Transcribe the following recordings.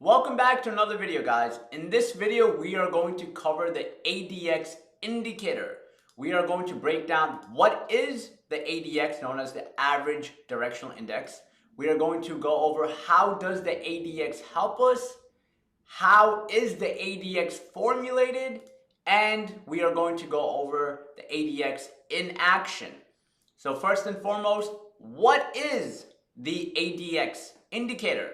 Welcome back to another video, guys. In this video, we are going to cover the ADX indicator. We are going to break down what is the ADX, known as the average directional index. We are going to go over how does the ADX help us, how is the ADX formulated, and we are going to go over the ADX in action. So first and foremost, what is the ADX indicator?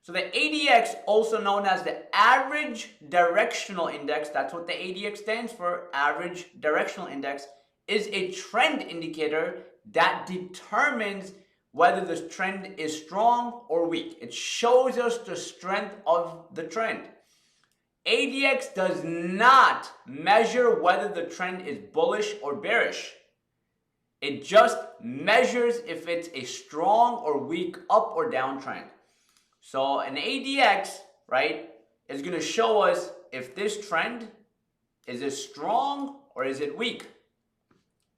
So the ADX, also known as the average directional index, that's what the ADX stands for, average directional index, is a trend indicator that determines whether the trend is strong or weak. It shows us the strength of the trend. ADX does not measure whether the trend is bullish or bearish. It just measures if it's a strong or weak up or down trend. So an ADX, right, is going to show us if this trend, is it strong or is it weak?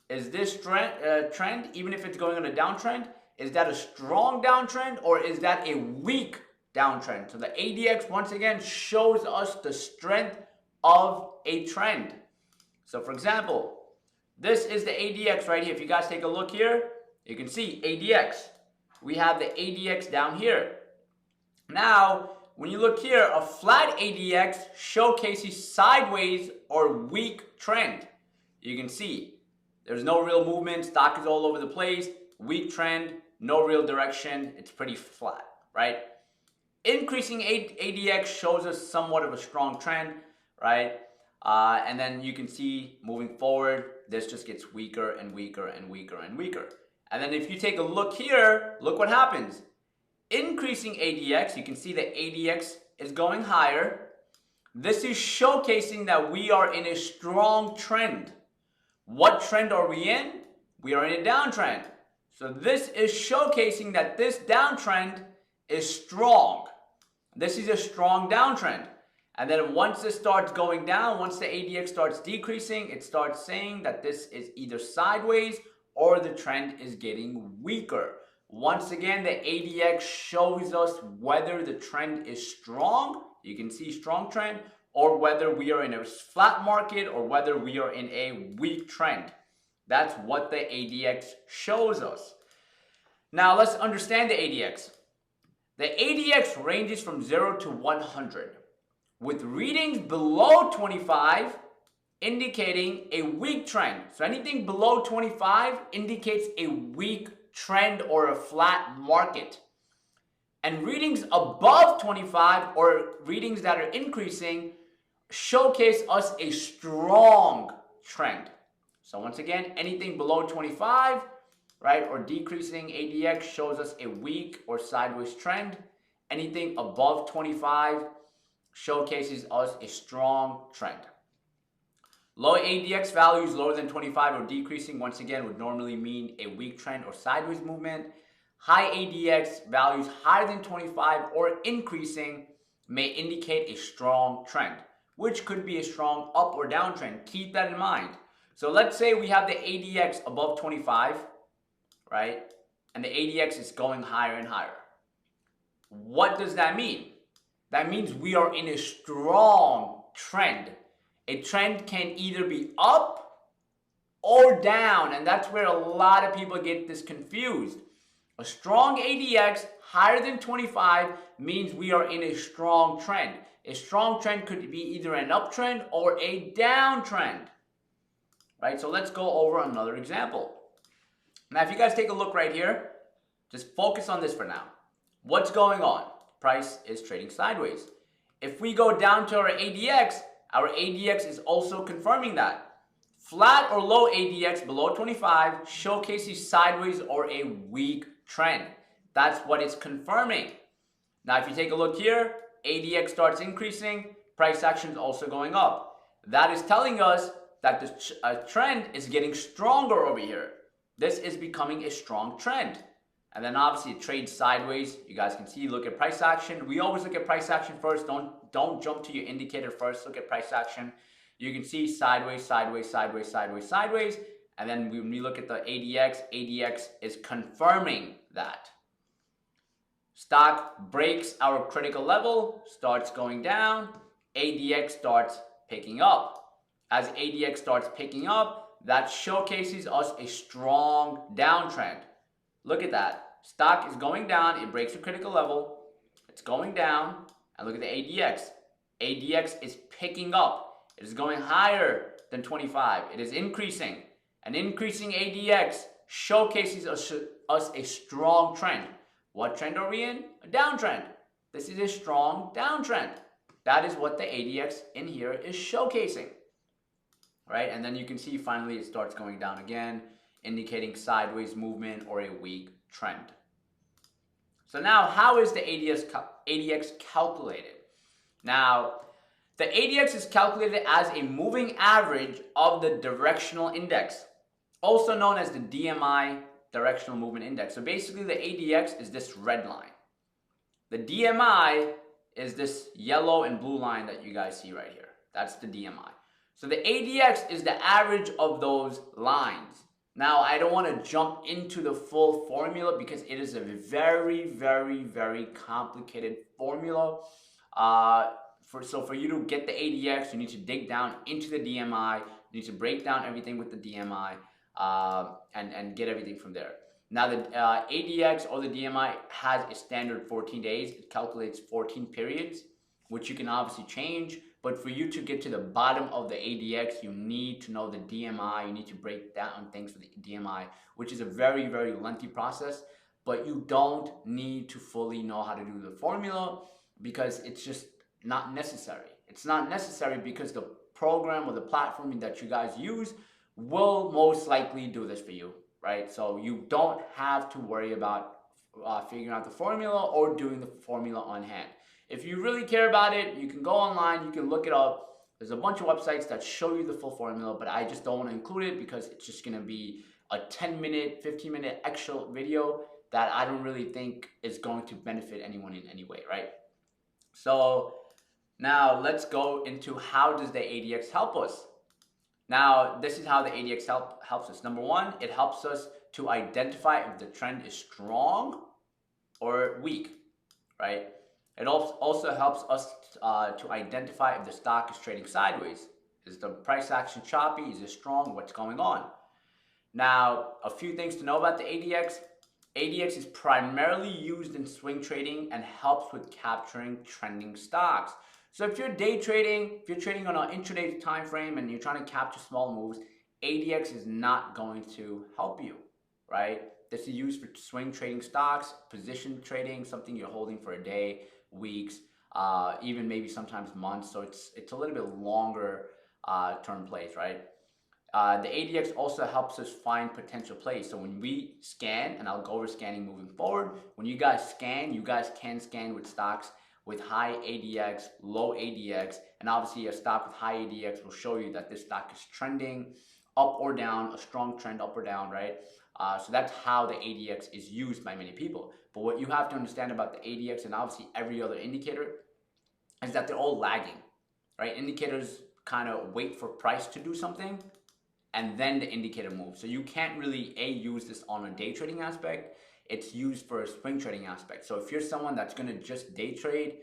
Is this trend, even if it's going on a downtrend, is that a strong downtrend or is that a weak downtrend? So the ADX, once again, shows us the strength of a trend. So for example, this is the ADX right here. If you guys take a look here, you can see ADX. We have the ADX down here. Now, when you look here, a flat ADX showcases sideways or weak trend. You can see there's no real movement, stock is all over the place, weak trend, no real direction, it's pretty flat, right? Increasing ADX shows us somewhat of a strong trend, right? And then you can see moving forward, this just gets weaker and weaker and weaker and weaker. And then if you take a look here, look what happens. Increasing ADX, you can see the ADX is going higher. This is showcasing that we are in a strong trend. What trend are we in? We are in a downtrend. So this is showcasing that this downtrend is strong. This is a strong downtrend. And then once this starts going down, once the ADX starts decreasing, it starts saying that this is either sideways or the trend is getting weaker. Once again, the ADX shows us whether the trend is strong, you can see strong trend, or whether we are in a flat market or whether we are in a weak trend. That's what the ADX shows us. Now let's understand the ADX. The ADX ranges from 0 to 100, with readings below 25 indicating a weak trend. So anything below 25 indicates a weak trend or a flat market. And readings above 25 or readings that are increasing showcase us a strong trend. So once again, anything below 25, right, or decreasing ADX shows us a weak or sideways trend. Anything above 25 showcases us a strong trend. Low ADX values lower than 25 or decreasing, once again, would normally mean a weak trend or sideways movement. High ADX values higher than 25 or increasing may indicate a strong trend, which could be a strong up or down trend. Keep that in mind. So let's say we have the ADX above 25, right? And the ADX is going higher and higher. What does that mean? That means we are in a strong trend. A trend can either be up or down, and that's where a lot of people get this confused. A strong ADX higher than 25 means we are in a strong trend. A strong trend could be either an uptrend or a downtrend, right? So let's go over another example. Now, if you guys take a look right here, just focus on this for now. What's going on? Price is trading sideways. If we go down to our ADX is also confirming that. Flat or low ADX below 25 showcases sideways or a weak trend. That's what it's confirming. Now, if you take a look here, ADX starts increasing, price action is also going up. That is telling us that the trend is getting stronger over here. This is becoming a strong trend. And then obviously it trades sideways. You guys can see, look at price action. We always look at price action first. Don't jump to your indicator first. Look at price action. You can see sideways, sideways, sideways, sideways, sideways. And then when we look at the ADX is confirming that. Stock breaks our critical level, starts going down, ADX starts picking up. As ADX starts picking up, that showcases us a strong downtrend. Look at that. Stock is going down, it breaks the critical level, it's going down, and look at the ADX. ADX is picking up. It is going higher than 25. It is increasing. An increasing ADX showcases us a strong trend. What trend are we in? A downtrend. This is a strong downtrend. That is what the ADX in here is showcasing. Right? And then you can see finally it starts going down again, indicating sideways movement or a weak trend. So now, how is the ADX calculated? Now, the ADX is calculated as a moving average of the directional index, also known as the DMI, directional movement index. So basically the ADX is this red line. The DMI is this yellow and blue line that you guys see right here. That's the DMI. So the ADX is the average of those lines. Now, I don't want to jump into the full formula because it is a very, very, very complicated formula. So for you to get the ADX, you need to dig down into the DMI. You need to break down everything with the DMI and get everything from there. Now, the ADX or the DMI has a standard 14 days. It calculates 14 periods, which you can obviously change. But for you to get to the bottom of the ADX, you need to know the DMI. You need to break down things for the DMI, which is a very, very lengthy process. But you don't need to fully know how to do the formula because it's just not necessary. It's not necessary because the program or the platform that you guys use will most likely do this for you, right? So you don't have to worry about figuring out the formula or doing the formula on hand. If you really care about it, you can go online, you can look it up. There's a bunch of websites that show you the full formula, but I just don't want to include it because it's just going to be a 10-minute, 15-minute extra video that I don't really think is going to benefit anyone in any way, right? So now let's go into how does the ADX help us. Now, this is how the ADX helps us. Number one, it helps us to identify if the trend is strong or weak, right? It also helps us to identify if the stock is trading sideways. Is the price action choppy? Is it strong? What's going on? Now, a few things to know about the ADX. ADX is primarily used in swing trading and helps with capturing trending stocks. So if you're day trading, if you're trading on an intraday time frame and you're trying to capture small moves, ADX is not going to help you, right? This is used for swing trading stocks, position trading, something you're holding for a day, weeks, even maybe sometimes months. So it's a little bit longer term plays, right? The ADX also helps us find potential plays. So when we scan, and I'll go over scanning moving forward, when you guys scan, you guys can scan with stocks with high ADX, low ADX, and obviously a stock with high ADX will show you that this stock is trending up or down, a strong trend up or down, right? So that's how the ADX is used by many people. But what you have to understand about the ADX and obviously every other indicator is that they're all lagging, right? Indicators kind of wait for price to do something and then the indicator moves. So you can't really use this on a day trading aspect. It's used for a swing trading aspect. So if you're someone that's going to just day trade,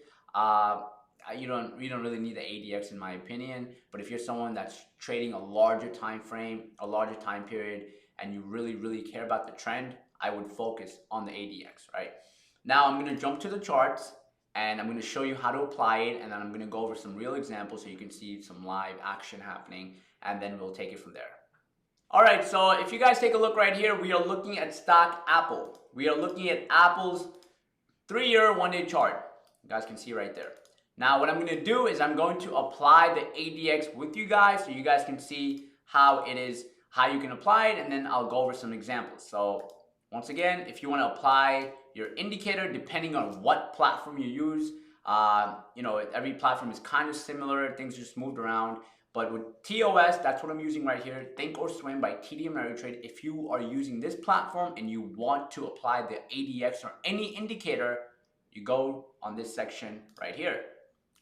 you don't really need the ADX in my opinion. But if you're someone that's trading a larger time frame, a larger time period, and you really care about the trend, I would focus on the ADX, right? Now I'm going to jump to the charts and I'm going to show you how to apply it, and then I'm going to go over some real examples so you can see some live action happening, and then we'll take it from there. All right, so if you guys take a look right here, we are looking at stock Apple. We are looking at Apple's 3-year, 1-day chart. You guys can see right there. Now what I'm going to do is I'm going to apply the ADX with you guys so you guys can see how it is, how you can apply it, and then I'll go over some examples. So once again, if you want to apply your indicator, depending on what platform you use, every platform is kind of similar. Things just moved around. But with TOS, that's what I'm using right here, Think or Swim by TD Ameritrade. If you are using this platform and you want to apply the ADX or any indicator, you go on this section right here.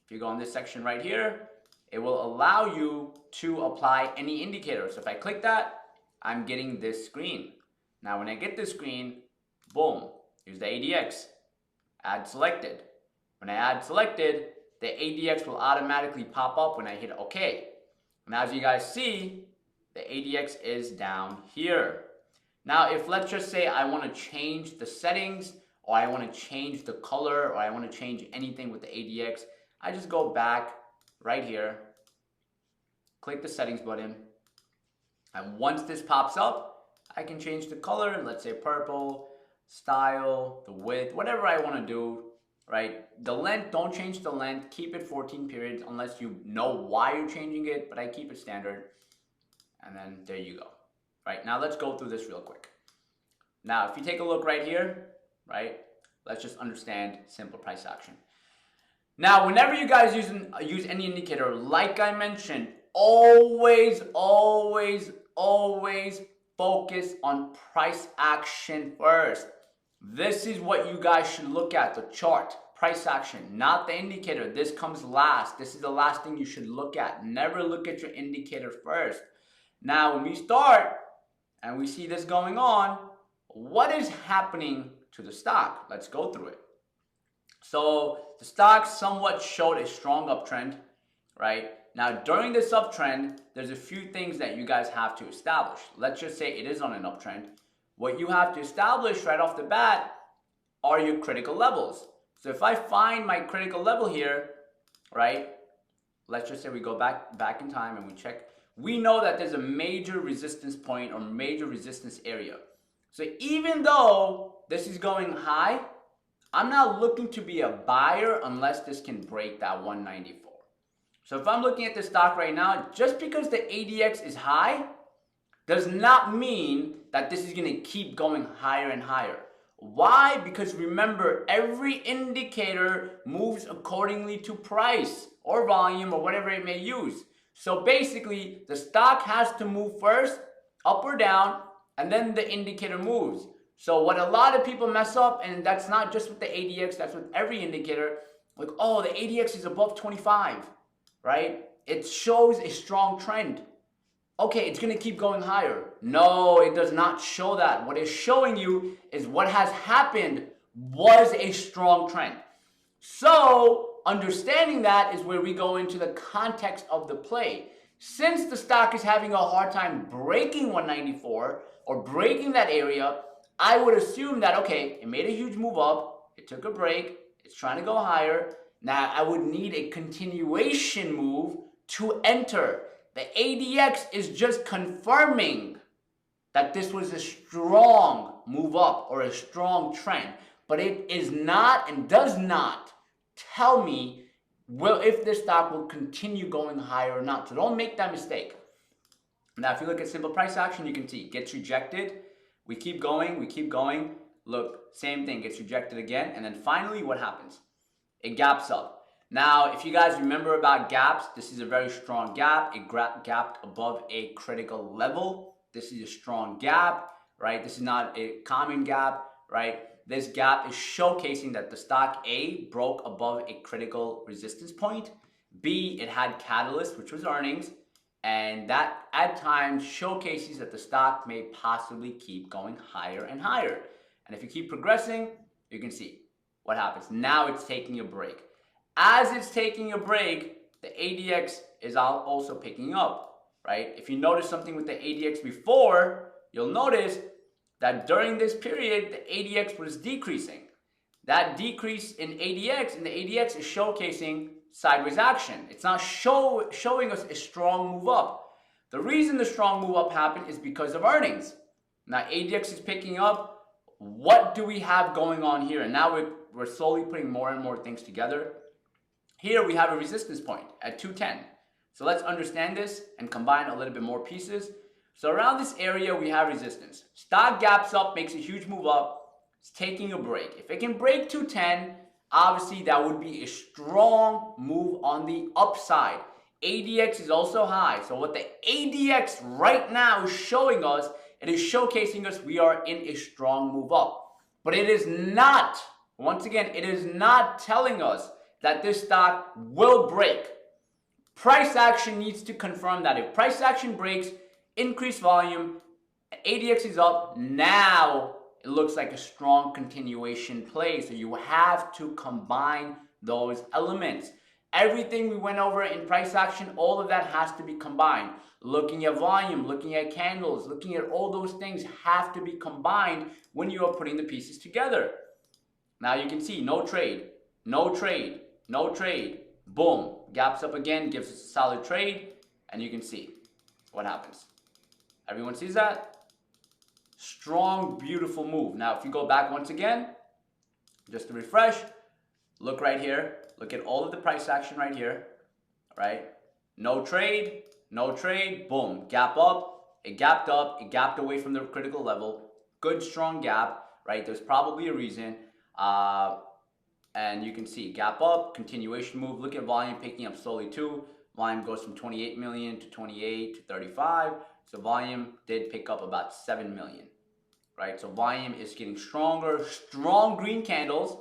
If you go on this section right here, it will allow you to apply any indicator. So if I click that, I'm getting this screen. Now when I get this screen, boom, here's the ADX. Add selected. When I add selected, the ADX will automatically pop up when I hit OK. And as you guys see, the ADX is down here. Now, if let's just say I want to change the settings, or I want to change the color, or I want to change anything with the ADX, I just go back right here, click the settings button, and once this pops up, I can change the color, and let's say purple, style, the width, whatever I want to do, right? The length, don't change the length, keep it 14 periods unless you know why you're changing it, but I keep it standard, and then there you go. Right, now let's go through this real quick. Now, if you take a look right here, right, let's just understand simple price action. Now, whenever you guys use any indicator, like I mentioned, always focus on price action first. This is what you guys should look at, the chart, price action, not the indicator. This comes last. This is the last thing you should look at. Never look at your indicator first. Now, when we start, and we see this going on, what is happening to the stock? Let's go through it. So the stock somewhat showed a strong uptrend, right? Now during this uptrend, there's a few things that you guys have to establish. Let's just say it is on an uptrend. What you have to establish right off the bat are your critical levels. So if I find my critical level here, right? Let's just say we go back in time and we check. We know that there's a major resistance point or major resistance area. So even though this is going high, I'm not looking to be a buyer unless this can break that 194. So if I'm looking at the stock right now, just because the ADX is high does not mean that this is going to keep going higher and higher. Why? Because remember, every indicator moves accordingly to price or volume or whatever it may use. So basically, the stock has to move first, up or down, and then the indicator moves. So what a lot of people mess up, and that's not just with the ADX, that's with every indicator, like, oh, the ADX is above 25, right? It shows a strong trend. Okay, it's going to keep going higher. No, it does not show that. What it's showing you is what has happened was a strong trend. So understanding that is where we go into the context of the play. Since the stock is having a hard time breaking 194 or breaking that area, I would assume that, okay, it made a huge move up, it took a break, it's trying to go higher. Now I would need a continuation move to enter. The ADX is just confirming that this was a strong move up or a strong trend, but it is not and does not tell me if this stock will continue going higher or not. So don't make that mistake. Now, if you look at simple price action, you can see it gets rejected. We keep going. Look, same thing, gets rejected again. And then finally, what happens? It gaps up. Now, if you guys remember about gaps, this is a very strong gap. It gapped above a critical level. This is a strong gap, right? This is not a common gap, right? This gap is showcasing that the stock A broke above a critical resistance point. B, it had catalyst, which was earnings. And that at times showcases that the stock may possibly keep going higher and higher. And if you keep progressing, you can see what happens. Now it's taking a break. As it's taking a break, the ADX is also picking up, right? If you notice something with the ADX before, you'll notice that during this period, the ADX was decreasing. That decrease in ADX, and the ADX is showcasing sideways action. It's not showing us a strong move up. The reason the strong move up happened is because of earnings. Now ADX is picking up. What do we have going on here? And now we're slowly putting more and more things together. Here we have a resistance point at 210. So let's understand this and combine a little bit more pieces. So around this area, we have resistance. Stock gaps up, makes a huge move up. It's taking a break. If it can break 210, obviously that would be a strong move on the upside. ADX is also high. So what the ADX right now is showing us, it is showcasing us we are in a strong move up. But it is not, once again, it is not telling us that this stock will break. Price action needs to confirm that. If price action breaks, increased volume, ADX is up, now it looks like a strong continuation play. So you have to combine those elements. Everything we went over in price action, all of that has to be combined. Looking at volume, looking at candles, looking at all those things have to be combined when you are putting the pieces together. Now you can see no trade, no trade, no trade. Boom, gaps up again, gives us a solid trade, and you can see what happens. Everyone sees that? Strong, beautiful move. Now if you go back once again, just to refresh, look right here. Look at all of the price action right here, right? No trade, no trade, boom, gap up, it gapped away from the critical level. Good, strong gap, right? There's probably a reason. And you can see gap up, continuation move. Look at volume picking up slowly too. Volume goes from 28 million to 28 to 35. So volume did pick up about 7 million, right? So volume is getting stronger, strong green candles,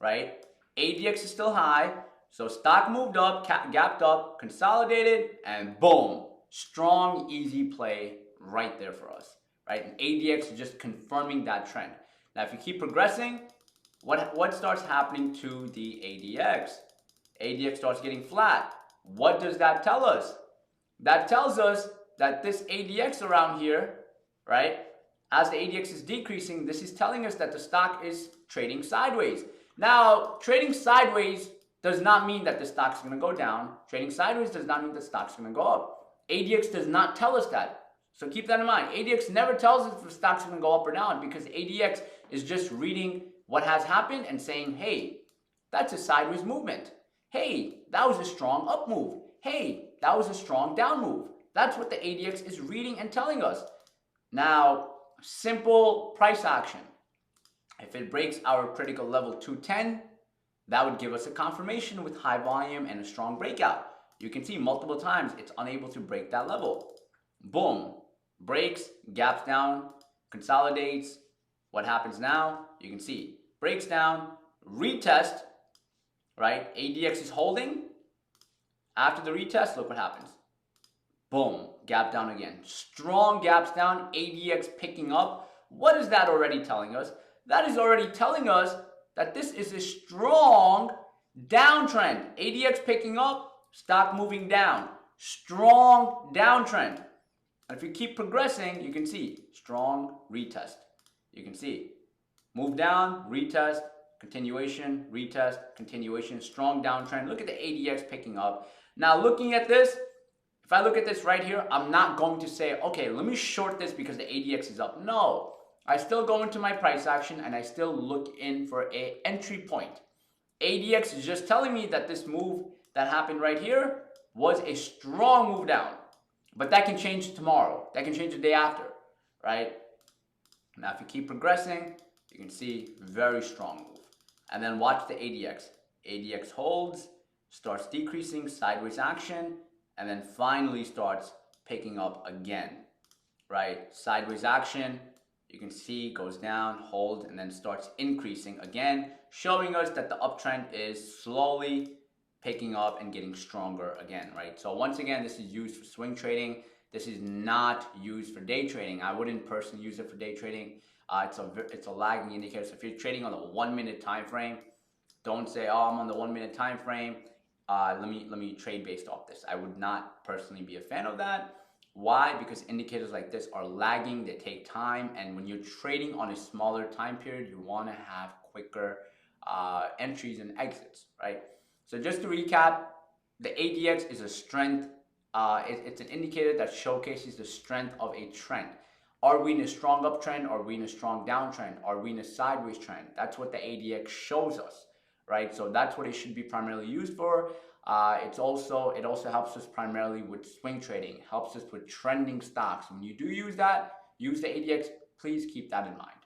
right? ADX is still high. So stock moved up, gapped up, consolidated, and boom, strong, easy play right there for us, right? And ADX is just confirming that trend. Now, if you keep progressing, what starts happening to the ADX? ADX starts getting flat. What does that tell us? That tells us that this ADX around here, right, as the ADX is decreasing, this is telling us that the stock is trading sideways. Now, trading sideways does not mean that the stock's going to go down. Trading sideways does not mean the stock's going to go up. ADX does not tell us that. So keep that in mind. ADX never tells us if the stock's going to go up or down, because ADX is just reading what has happened and saying, hey, that's a sideways movement. Hey, that was a strong up move. Hey, that was a strong down move. That's what the ADX is reading and telling us. Now, simple price action. If it breaks our critical level 210, that would give us a confirmation with high volume and a strong breakout. You can see multiple times it's unable to break that level. Boom, breaks, gaps down, consolidates. What happens now? You can see breaks down, retest, right? ADX is holding. After the retest, look what happens. Boom, gap down again. Strong gaps down, ADX picking up. What is that already telling us? That is already telling us that this is a strong downtrend. ADX picking up, stock moving down. Strong downtrend. And if you keep progressing, you can see strong retest. You can see move down, retest, continuation, retest, continuation, strong downtrend. Look at the ADX picking up. Now looking at this, if I look at this right here, I'm not going to say, okay, let me short this because the ADX is up. No. I still go into my price action and I still look in for an entry point. ADX is just telling me that this move that happened right here was a strong move down. But that can change tomorrow. That can change the day after, right? Now, if you keep progressing, you can see very strong move. And then watch the ADX. ADX holds, starts decreasing, sideways action, and then finally starts picking up again, right? Sideways action. You can see goes down, hold, and then starts increasing again, showing us that the uptrend is slowly picking up and getting stronger again, right? So once again, this is used for swing trading. This is not used for day trading. I wouldn't personally use it for day trading. It's a lagging indicator. So if you're trading on the 1 minute time frame, don't say, oh, I'm on the 1 minute time frame. Let me trade based off this. I would not personally be a fan of that. Why? Because indicators like this are lagging, they take time, and when you're trading on a smaller time period, you want to have quicker entries and exits, right? So just to recap, the ADX is a strength. It's an indicator that showcases the strength of a trend. Are we in a strong uptrend? Are we in a strong downtrend? Are we in a sideways trend? That's what the ADX shows us, right? So that's what it should be primarily used for. It also helps us primarily with swing trading, helps us with trending stocks. When you do use that, use the ADX, please keep that in mind.